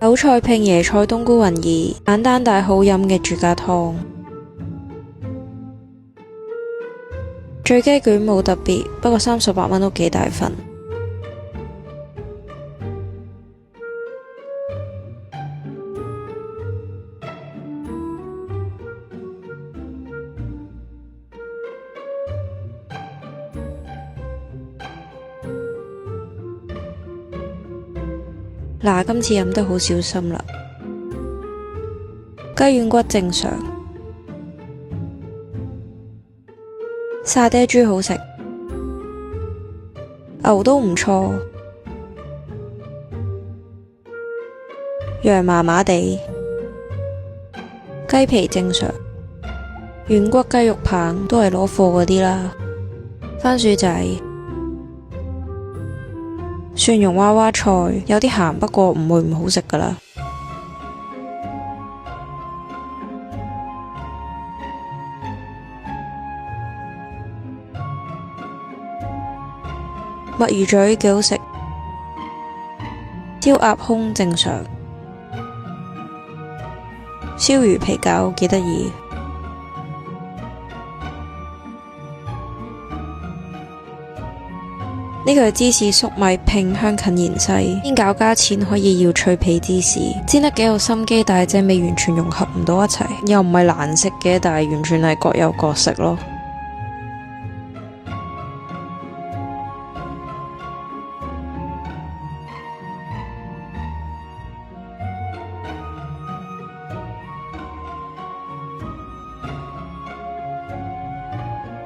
韭菜拼椰菜冬菇雲耳，簡單但好飲嘅住家湯。醉雞卷冇特別，不過38蚊都幾大份。嗱，今次飲得好小心啦。雞軟骨正常，沙爹豬好食，牛都唔錯，羊麻麻地，雞皮正常，軟骨雞肉棒都係攞貨嗰啲啦，番薯仔。蒜蓉娃娃菜有啲鹹，不過唔會唔好食㗎喇。墨魚嘴幾好食，燒鴨胸正常，燒魚皮餃幾得意。呢個係芝士粟米拼香芹芫茜，煎餃加錢可以要脆皮芝士，煎得幾有心機，但係隻味完全融合唔到一齊，又唔係難食嘅，但係完全係各有各食咯。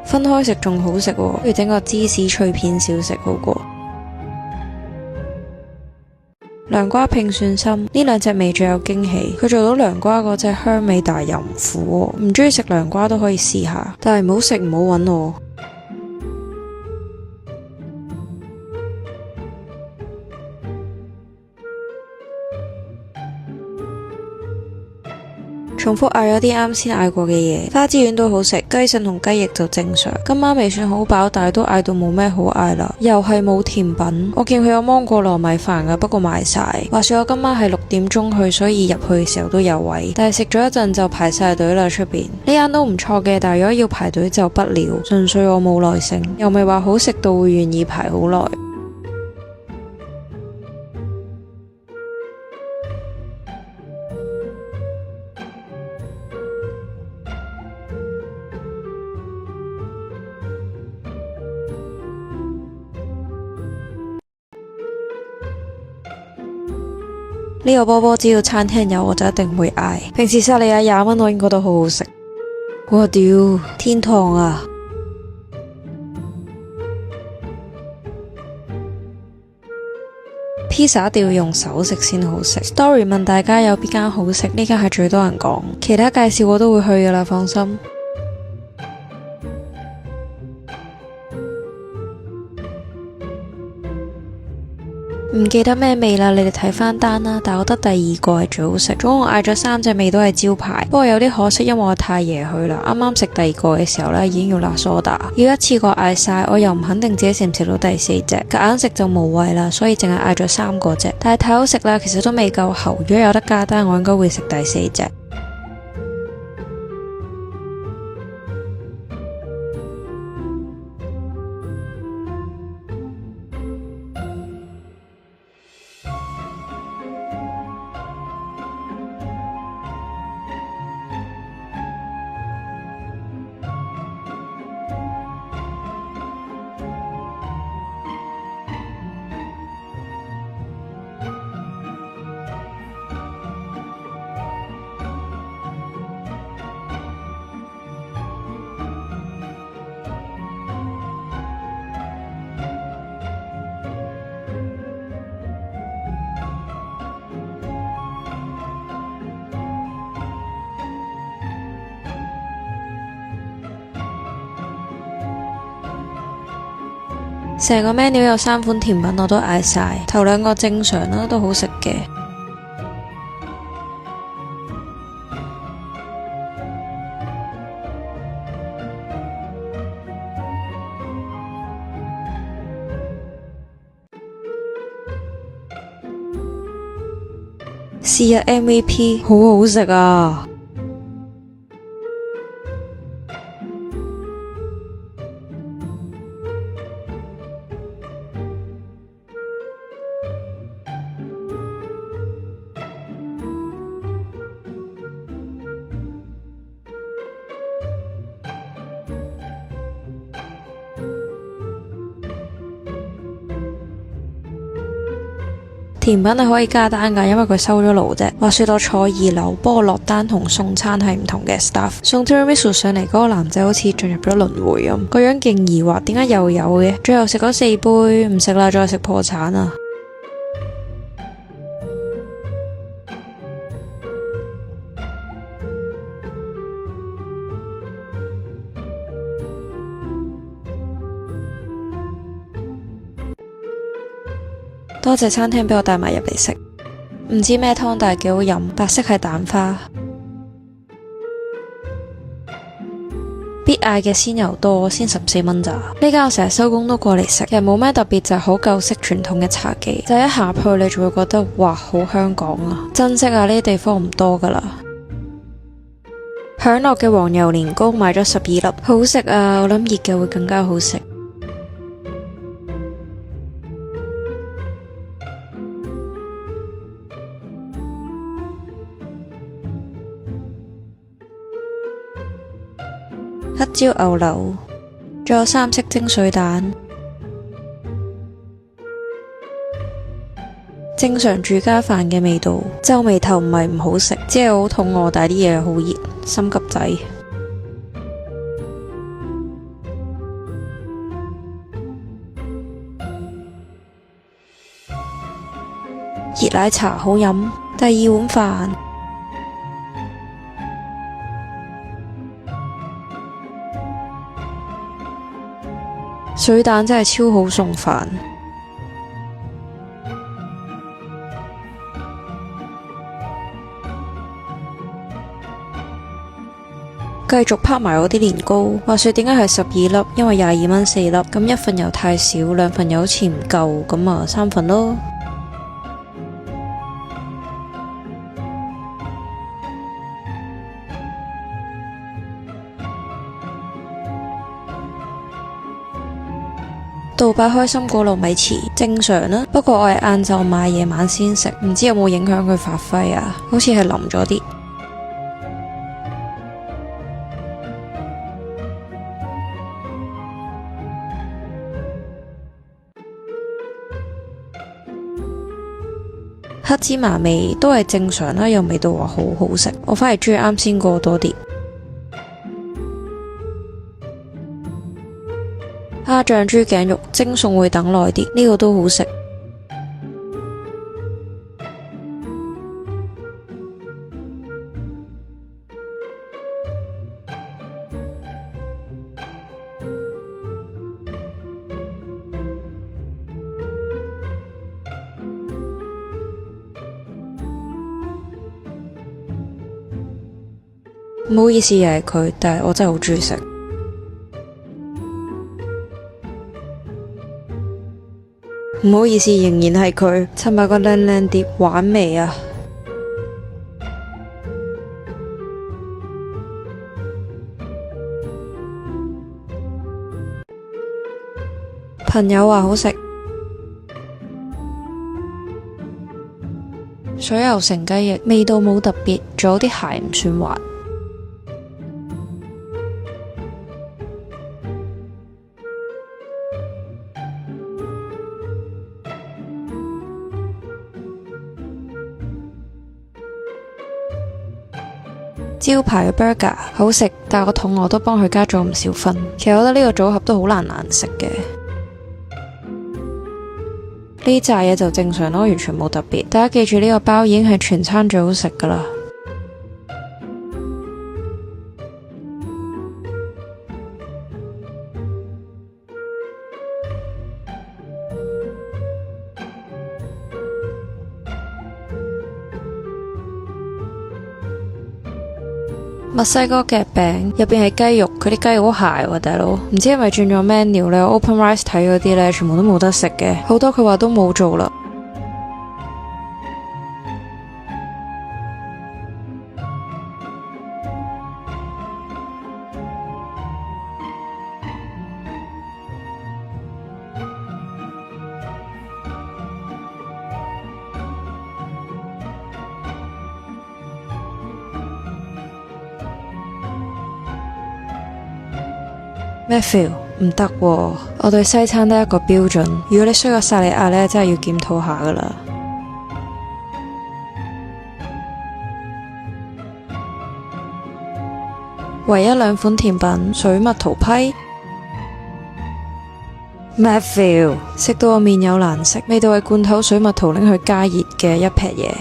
分開食仲好食喎，不如整個芝士脆片小食好過。涼瓜拼蒜心，呢兩隻味最有驚喜，佢做到涼瓜嗰隻香味，但係又唔苦喎。唔中意食涼瓜都可以試下，但係唔好食唔好搵我。重複嗌咗啲啱先嗌過嘅嘢，花枝丸都好食，雞腎同雞翼就正常。今晚未算好飽，但係都嗌到冇咩好嗌啦。又係冇甜品，我見佢有芒果糯米飯噶，不過賣晒。話說我今晚係6點鐘去，所以入去嘅時候都有位，但係食咗一陣就排晒隊啦。出邊呢間都唔錯嘅，但係如果要排隊就不了，純粹我冇耐性，又未話好食到會願意排好耐。呢個波波只要餐廳有我就一定會嗌，平時沙莉亞20蚊我已經覺得好好食。我屌，天堂啊！披薩一定要用手食先好食。Story 問大家有邊間好食，呢間係最多人講，其他介紹我都會去㗎喇，放心。唔記得咩味啦，你哋睇翻單啦。但我覺得第2個係最好食，總共嗌咗3隻味都係招牌，不過有啲可惜，因為我太夜去啦。啱啱食第2個嘅時候呢，已經要辣梳打，要一次過嗌晒，我又唔肯定自己食唔食到第4隻，夾硬食就無謂啦，所以淨係嗌咗3個啫。但係太好食啦，其實都未夠喉，如果有得加單，我應該會食第4隻。成個 menu 有3款甜品我都嗌晒，頭2個正常啦，都好食嘅。是日 MVP 好好食啊！甜品係可以加單㗎，因為佢收咗爐啫。話說我坐2樓，幫我落單同送餐係唔同嘅 staff。送 tiramisu 上嚟嗰個男仔好似進入咗輪迴咁，個樣勁疑惑，點解又有嘅？最後食咗4杯，唔食啦，再食破產啊！多謝餐廳俾我帶埋入嚟食，唔知咩湯但係幾好飲，白色係蛋花。必嗌嘅鮮油多，先14蚊咋。呢間我成日收工都過嚟食，其實冇咩特別，就係好舊式傳統嘅茶記，就一下去你就會覺得哇，好香港啊！珍惜啊，呢啲地方唔多噶啦。享樂嘅黃油年糕買咗12粒，好食啊！我諗熱嘅會更加好食。黑椒牛柳，仲有3色蒸水蛋。正常住家飯嘅味道，皺眉頭唔係唔好食，只係好肚餓，但係啲嘢好熱，心急仔。熱奶茶好飲，第2碗飯。水蛋真係超好送飯，繼續拍埋我啲年糕。話說點解係12粒？因為22蚊4粒，咁1份又太少，2份又好似唔夠，咁啊3份咯。杜拜開心果糯米糍正常啦，不過我係晏晝買，夜晚先食，唔知有冇影響佢發揮啊？好似係腍咗啲。黑芝麻味都係正常啦，又味道話好好食，我反而中意啱先個多啲。蝦醬豬頸肉蒸餸會等耐啲，呢個都好食。唔好意思，又係佢，但係我真係好中意食。唔好意思，仍然係佢。襯埋個靚靚碟，玩味啊！朋友話好食，水牛城雞翼味道冇特別，仲有啲蟹唔算滑。招牌嘅 burger 好食，但我肚餓都幫佢加咗唔少分。其實我覺得呢個組合都好難食嘅。呢扎嘢就正常咯，完全冇特別。大家記住呢個包已經係全餐最好食噶啦。墨西哥夾餅入邊係雞肉，佢啲雞肉好鞋喎，大佬。唔知係咪轉咗 menu 呢？ OpenRice 睇嗰啲呢，全部都冇得食嘅，好多佢話都冇做啦。Matthew， 唔得喎，我對西餐得一個標準，如果你衰過薩莉亞呢，真係要檢討下噶啦。唯一兩款甜品，水蜜桃批。Matthew， 食到我面有難色，味道係罐頭水蜜桃拎去加熱嘅一撇嘢。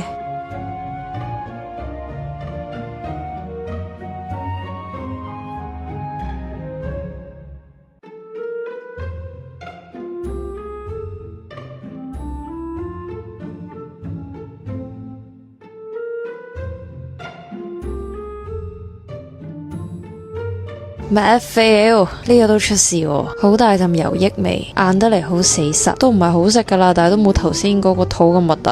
Matthew， 呢個都出事喎，好大陣油益味，硬得嚟好死實，都唔係好食噶啦，但係都冇頭先嗰個肚咁核突。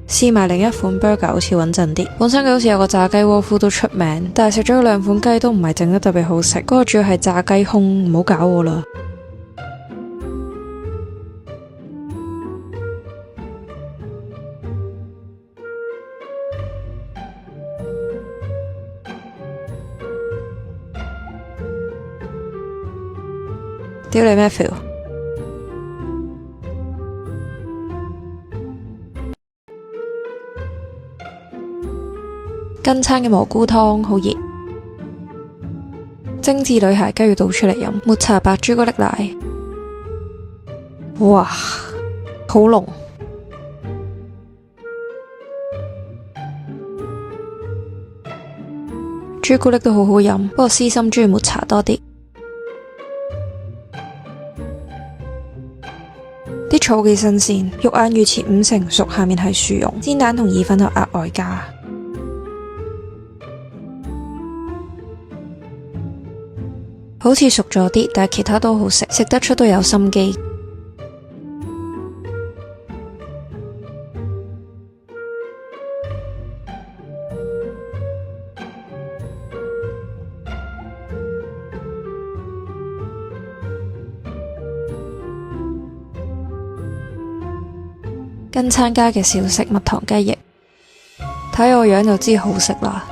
試埋另一款 burger 好似穩陣啲，本身佢好似有個炸雞窩夫都出名，但係食咗兩款雞都唔係整得特別好食，嗰個主要係炸雞胸，唔好搞我啦。屌你 Matthew， 跟餐嘅蘑菇湯好熱，精緻女孩雞要倒出嚟飲，抹茶白朱古力奶，哇，好濃。朱古力都好好飲，不過私心中意抹茶多啲。啲草幾新鮮，肉眼預設5成熟，下面係薯蓉，煎蛋同意粉就額外加。好似熟咗啲，但係其他都好食，食得出都有心機。跟餐家嘅小食蜜糖雞翼，睇我樣就知好食啦。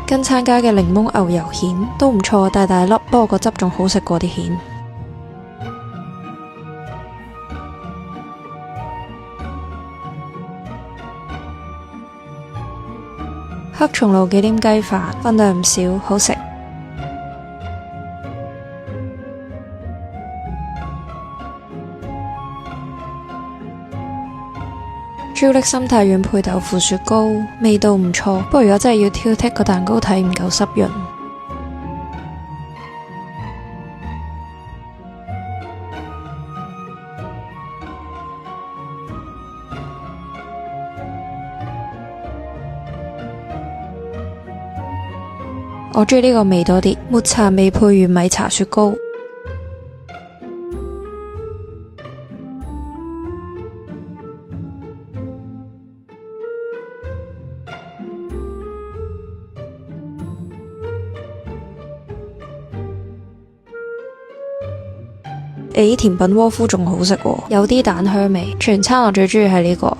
跟餐家嘅檸檬牛油蜆都唔錯，大大粒，不過個汁仲好食過啲蜆。黑松露忌廉雞飯分量唔少，好食。朱古力心太軟配豆腐雪糕，味道唔錯，不過如果真係要挑剔，個蛋糕體唔夠濕潤。我中意呢個味多啲，抹茶味配完米茶雪糕。甜品窩夫仲好食喎，有啲蛋香味。全餐我最中意係呢個。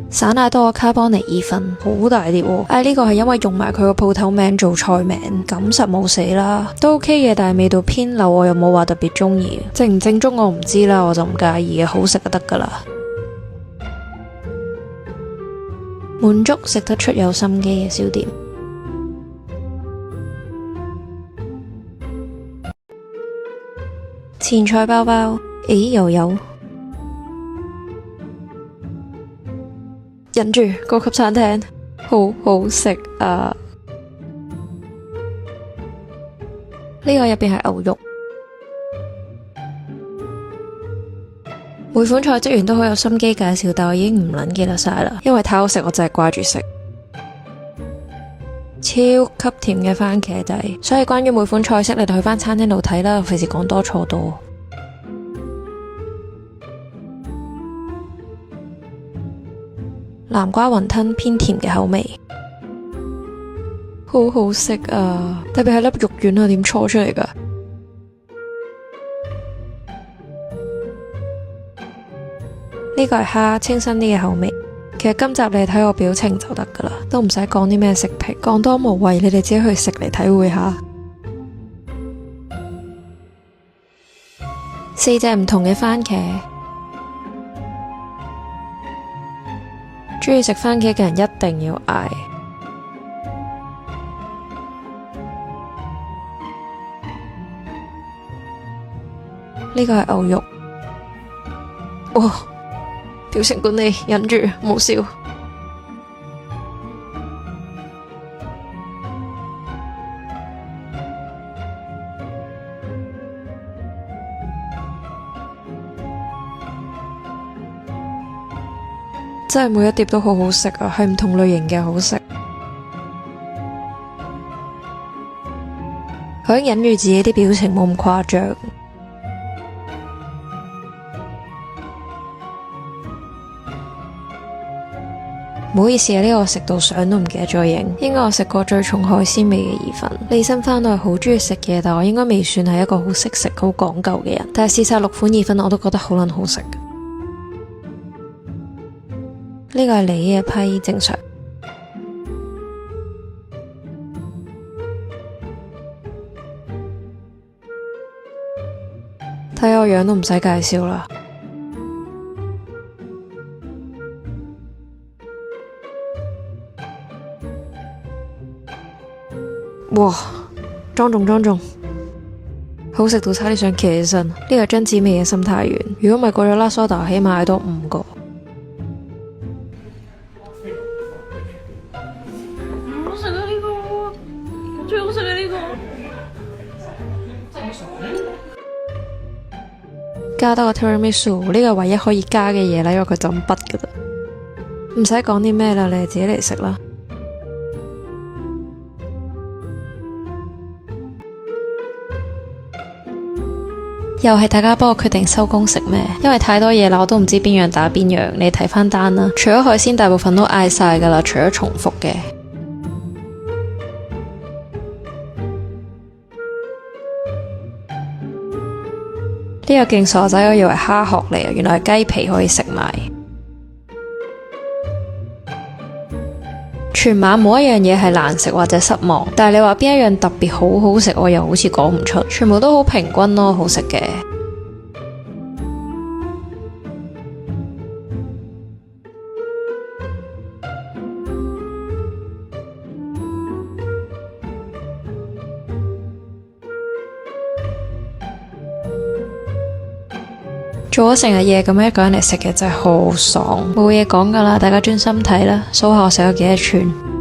散奶多個卡邦尼意粉，好大碟喎。呢個係因為用埋佢個鋪頭名做菜名，咁實冇死啦。都 OK 嘅，但係味道偏流，我又冇話特別中意。正唔正宗我唔知啦，我就唔介意嘅，好食就得噶啦。滿足食得出有心機嘅小店。前菜包包，又有。忍住，高級餐廳好好食啊！呢個入邊係牛肉，每款菜職員都好有心機介紹，但我已經唔撚記得晒啦，因為太好食，我真係掛住食。超級甜嘅番茄仔。所以關於每款菜式，你哋去返餐廳度睇啦，費事講多錯多。南瓜雲吞偏甜嘅口味，好好食啊！特別係粒肉丸啊，點搓出嚟㗎？呢個係蝦，清新啲嘅口味。其實今集你睇我表情就得㗎啦，都唔使講啲咩食評，講多無謂，你哋自己去食嚟體會下。4隻唔同嘅番茄，鍾意食番茄嘅人一定要嗌。呢個係牛肉，哇！表情管理忍住冇笑。真係每一碟都好好食啊，係唔同類型嘅好食。佢忍住自己啲表情冇咁誇張。唔好意思啊，呢個我食到相都唔記得咗影。應該我食過最重海鮮味嘅意粉。利申翻我係好鍾意食嘢，但我應該未算係一個好識食、好講究嘅人。但係試晒6款意粉，我都覺得好撚好食。呢個係你嘅批，正常。睇我樣都唔使介紹啦。哇！莊重，好食到差啲想企起身。呢個係榛子味嘅心太軟，如果唔係過咗拉蘇打，起碼嗌多5個。好食啊呢個，最好食啊呢個。加多個 tiramisu，呢個係唯一可以加嘅嘢啦，因為佢就咁筆噶啦，唔使講啲咩啦，你哋自己嚟食啦。又係大家幫我決定收工食咩，因為太多嘢啦，我都唔知邊樣打邊樣。你睇翻單啦，除咗海鮮，大部分都嗌晒噶啦，除咗重複嘅。呢個勁傻仔，我以為蝦殼嚟啊，原來係雞皮可以食埋。全晚冇一樣嘢係難食或者失望，但係你話邊一樣特別好好食，我又好似講唔出，全部都好平均咯，好食嘅。做咗成日嘢咁樣一個人嚟食嘅真係好爽，冇嘢講噶啦，大家專心睇啦，數下我食咗幾多串。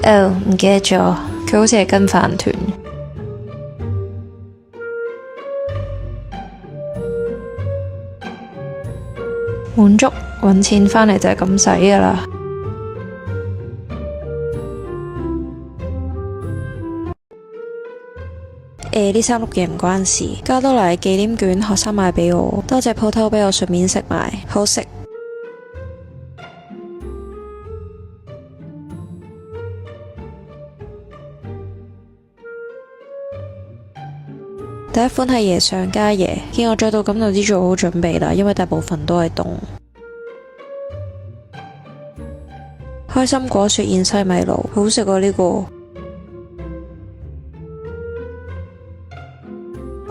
哦，唔記得咗，佢好似係跟飯團。滿足，搵錢返嚟就係咁使㗎喇。呢3碌嘢唔關事，加多嚟紀念卷，學生買俾我，多謝鋪頭俾我順便食埋，好食。第一款係椰上加椰，見我着到咁就知做好準備啦，因為大部分都係凍。開心果雪艷西米露，好食啊呢個。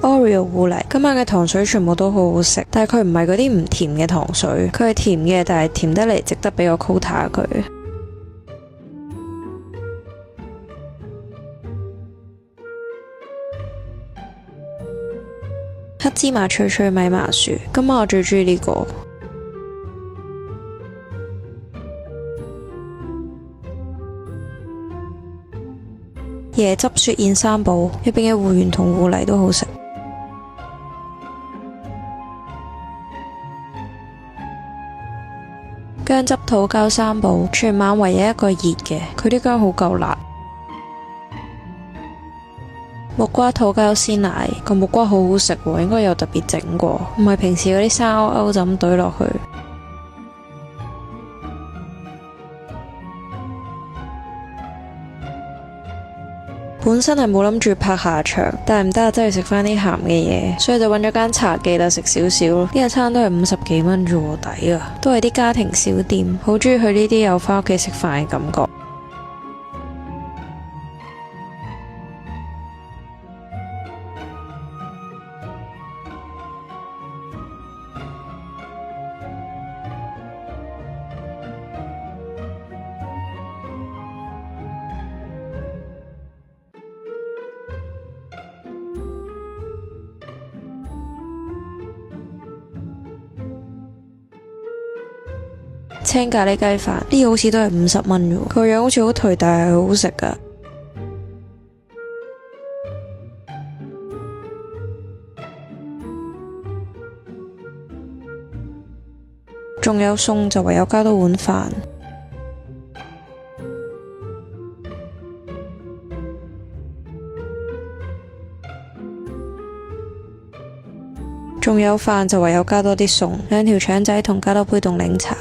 Oreo 芋泥，今晚嘅糖水全部都好好食，但係佢唔係嗰啲唔甜嘅糖水，佢係甜嘅，但係甜得嚟值得俾我 quota 佢。黑芝麻脆脆米麻薯，今晚我最中意呢個。椰汁雪燕三寶，入邊嘅芋圓同芋泥都好食。薑汁桃膠三寶，全晚唯一一個熱嘅，佢啲薑好夠辣。木瓜桃膠鮮奶，個木瓜好好食喎，應該有特別整過，唔係平時嗰啲生勾勾就咁懟落去。本身係冇諗住拍下場，但係唔得啊，真係食翻啲鹹嘅嘢，所以就揾咗間茶記啦，食少少咯。呢一餐都係50幾蚊啫喎，抵啊！都係啲家庭小店，好中意去呢啲有翻屋企食飯嘅感覺。青咖喱雞飯呢個好似都係50蚊啫喎，佢個樣好似好頹，但係好好食噶。仲有餸就唯有加多碗飯。仲有飯就唯有加多啲餸，2條腸仔同加多杯凍檸茶。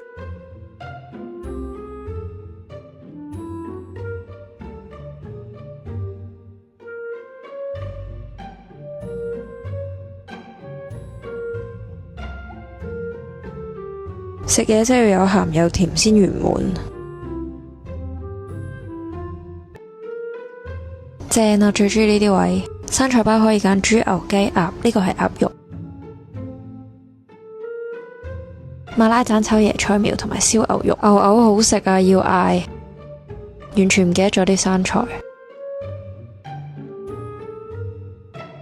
食嘢真係要有鹹有甜先圓滿。正啊，最中意呢啲位。生菜包可以揀豬牛雞鴨，呢個係鴨肉。馬拉盞炒椰菜苗同埋燒牛肉，牛好食啊，要嗌。完全唔記得咗啲生菜。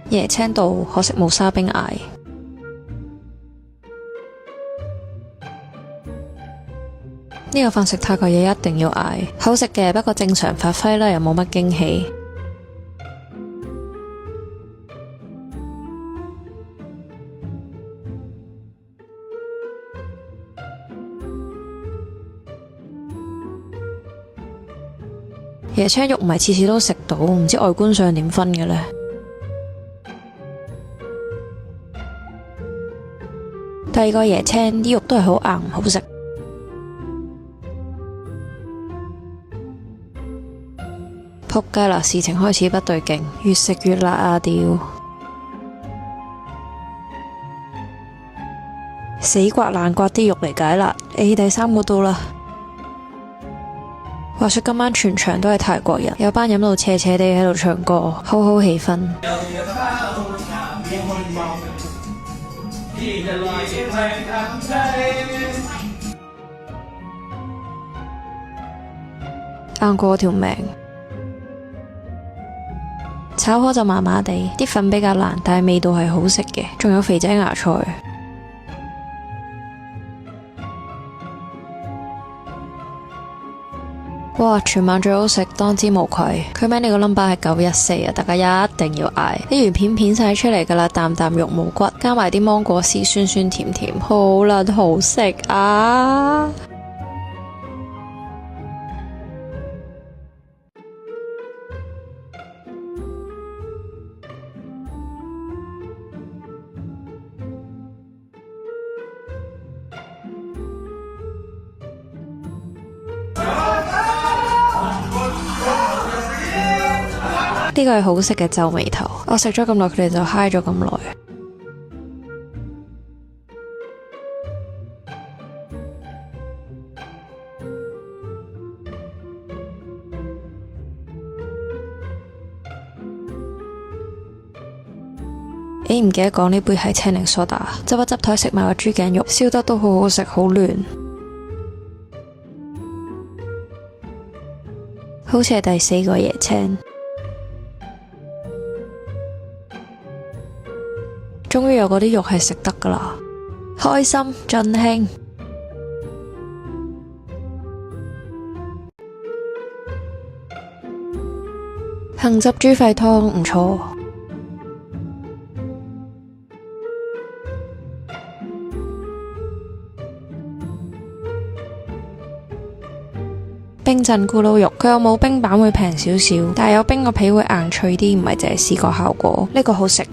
椰青道可惜冇沙冰嗌。呢個飯食泰國嘢一定要嗌，好食嘅，不過正常發揮啦，又冇乜驚喜。椰青肉唔係次次都食到，唔知外觀上點分嘅呢？第二個椰青啲肉都係好硬，唔好食。仆街啦！事情開始不對勁，越食越辣啊屌！死刮爛刮啲肉嚟解辣。第3個到啦。話說今晚全場都係泰國人，有班飲到斜斜地喺度唱歌，好好氣氛。硬過我條命。炒河就麻麻地，啲粉比較爛，但係味道係好食嘅，仲有肥仔芽菜。哇！全晚最好食，當之無愧。佢名你個 number 係914啊，大家一定要嗌。啲魚片片晒出嚟噶啦，啖啖肉冇骨，加埋啲芒果絲，酸酸甜甜，好撚好食啊！呢個係好食嘅皺眉頭，我食咗咁耐，佢哋就嗨咗咁耐。唔記得講呢杯係青檸蘇打，執一執台食埋個豬頸肉，燒得都好好食，好嫩，好似係第4個椰青。終於有嗰啲肉係食得噶啦，開心盡興。杏汁豬肺湯唔錯。冰鎮咕嚕肉，佢有冇冰版會平少少，但係有冰個皮會硬脆啲，唔係淨係視覺效果。呢個好食。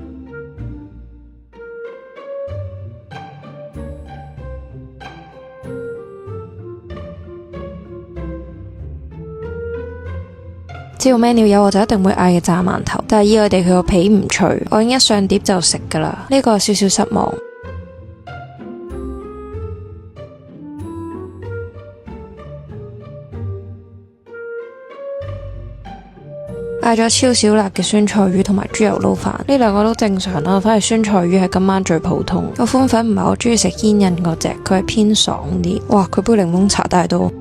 只要 menu 有我就一定會嗌嘅炸饅頭，但係意外地佢個皮唔脆，我已經一上碟就食噶啦，呢個有少少失望。嗌咗超少辣嘅酸菜魚同埋豬油撈飯，呢兩個都正常啦，反而酸菜魚係今晚最普通。個寬粉唔係我中意食煙韌嗰隻，佢係偏爽啲。哇，佢杯檸檬茶大到〜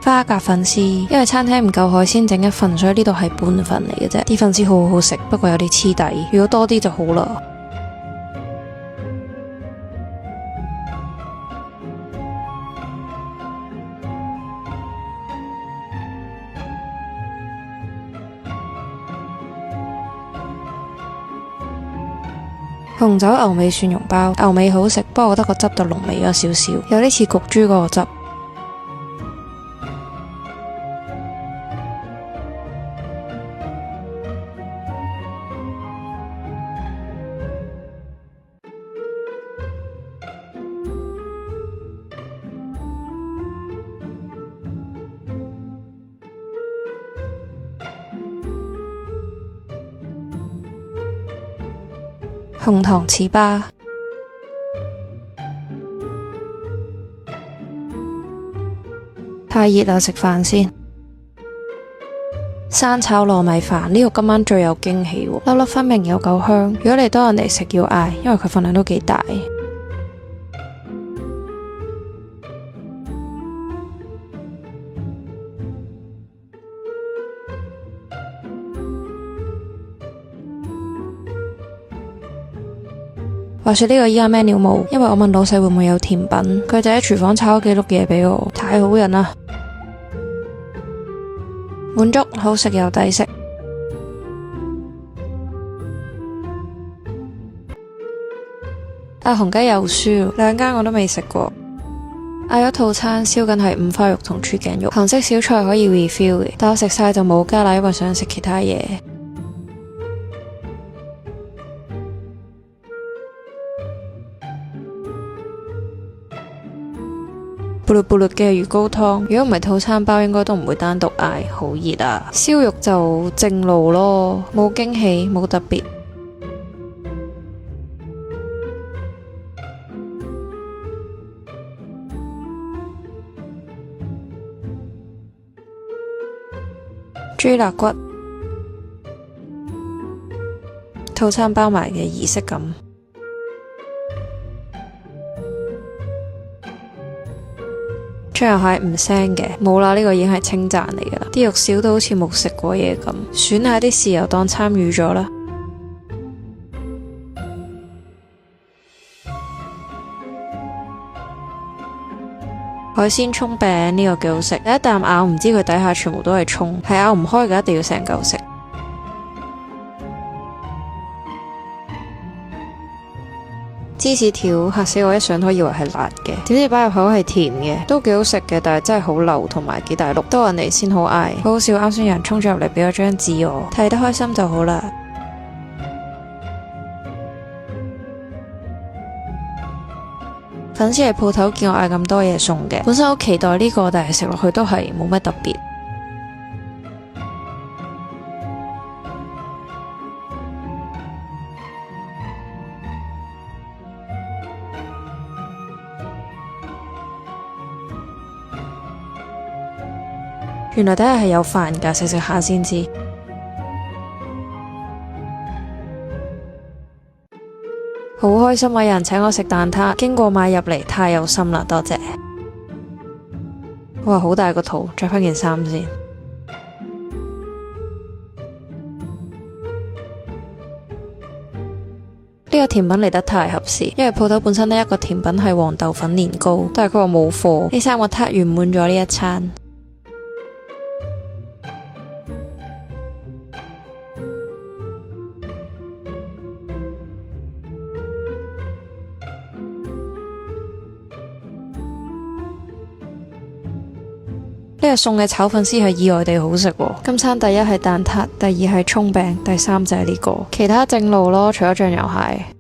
花甲粉絲，因為餐廳唔夠海鮮整一份，所以呢度係半份嚟嘅啫。啲粉絲好好食，不過有啲黐底，如果多啲就好啦。紅酒牛尾蒜蓉包，牛尾好食，不過我覺得個汁就濃味咗少少，有啲似焗豬嗰個汁。紅糖糍粑，太熱啦，食飯先。生炒糯米飯，呢個今晚最有驚喜喎，粒粒分明有夠香。如果你多人嚟食要嗌，因為佢份量都幾大。話說呢個依家 menu 冇，因為我問老細會唔會有甜品，佢就喺廚房炒咗幾碌嘢俾我，太好人啦！滿足，好食又抵食。紅雞又輸，兩間我都未食過。嗌咗套餐，燒緊係五花肉同豬頸肉，韓式小菜可以 refill 嘅，但我食晒就冇加啦，因為想食其他嘢。咕嚕咕嚕嘅魚糕湯，如果唔係套餐包，應該都唔會單獨嗌。好熱啊！燒肉就正路咯，冇驚喜，冇特別。豬肋骨，套餐包埋嘅儀式感。醬油蟹唔腥嘅，冇啦，呢個已經係稱讚嚟噶啦。啲肉少到好似冇食過嘢咁，選下啲豉油當參與咗啦。海鮮蔥餅呢個幾好食，第一啖咬唔知佢底下全部都係蔥，係咬唔開嘅，一定要成嚿食。芝士條嚇死我，一上台以為係辣嘅，點知擺入口係甜嘅，都幾好食嘅，但係真係好流同埋幾大碌，多人嚟先好嗌。好好笑，啱先有人衝咗入嚟俾咗張紙我，睇得開心就好啦。粉絲喺鋪頭見我嗌咁多嘢送嘅，本身好期待呢個，但係食落去都係冇乜特別。原來底下係有飯㗎，食食下先知。好開心啊！有人請我食蛋撻，經過買入嚟，太有心啦，多謝。哇，好大個肚，着返件衫先。呢個甜品嚟得太合時，因為鋪頭本身呢一個甜品係黃豆粉年糕，但係佢話冇貨。呢3個撻圓滿咗呢一餐。呢個餸嘅炒粉絲係意外地好食喎。今餐第一係蛋撻，第二係蔥餅，第三就係呢個，其他正路咯，除咗醬油蟹。